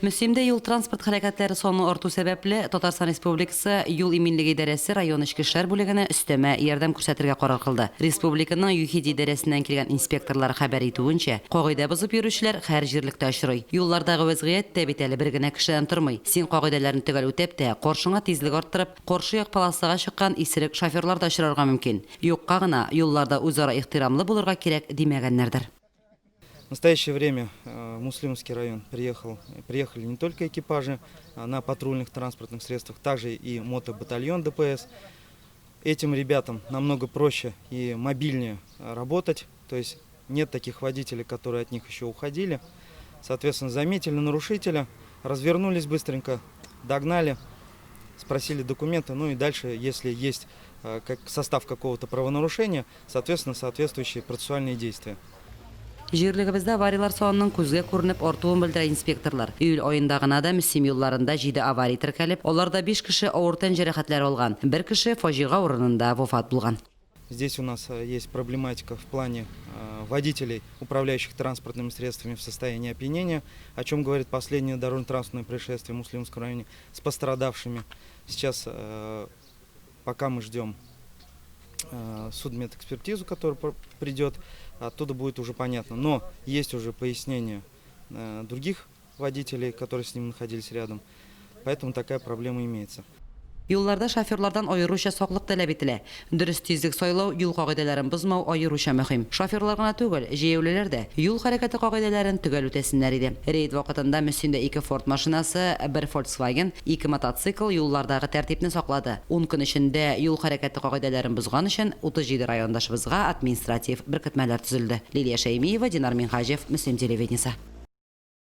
Müslimde yol transport hareketleri sonu ortu sebeple Tatarstan Respublikası Yol İminligi İdaresi rayon içki işler bölügüne üsteme yardım ko'rsatirga qaror qildi. Respublikaning Yuhid idarasidan kelgan inspektorlar xabar etuvuncha, qo'g'ida buzib yuruvchilar har yerlikda uchray. Yo'llardagi vaziyat tabitali birgina kishidan turmay. Sen qoidalarni tugal o'tabda, qo'rshinga tezlik orttirib, qo'rshiyoq palastaga chiqqan isiriq shofyorlar da uchrarga mumkin. Yo'qqagina yo'llarda o'zaro ehtiromli bo'lirga kerak demaganlardir. В настоящее время в Муслимский район приехали не только экипажи на патрульных транспортных средствах, также и мотобатальон ДПС. Этим ребятам намного проще и мобильнее работать, то есть нет таких водителей, которые от них еще уходили. Соответственно, заметили нарушителя, развернулись быстренько, догнали, спросили документы, ну и дальше, если есть состав какого-то правонарушения, соответственно, соответствующие процессуальные действия. Jürlüğümüzde avariyalar sonunun көзге көрініп ортуын білдірі инспекторлар. Үйіл ойындағына да Müslim yollarında 7 аварий тіркеліп, оларда 5 кіші ауыр тән жарақатлар olgan, 1 кіші фажиға орнында вафат болған. Здесь у нас есть проблематика в плане водителей, управляющих транспортными средствами в состоянии опьянения, о чем говорит последнее дорожно-транспортное происшествие в Муслимском районе с пострадавшими. Сейчас, пока мы ждем судмедэкспертизу, которая придет, оттуда будет уже понятно. Но есть уже пояснения других водителей, которые с ним находились рядом, поэтому такая проблема имеется. Yollarda şoförlardan ayıruşa sağlık talep etile. Dürüst tezlik soylау, yol qagidələrin buzmau ayıruşa mühim. Şoförlarına tügül, jeyevliler de yol hareketi qagidələrin tügül ötesinler idi. Reyd vaqtında Müslimde 2 Ford maşinası, 1 Volkswagen, 2 mototsikl yollardagi tertibni saqladı. 10 kun içinde yol hareketi qagidələrin buzgan için 37 rayondaşımızga administrativ birkitmeler tüzüldü. Liliya Şeymiyeva, Dinar Minhajev, Müslim televideniyesi.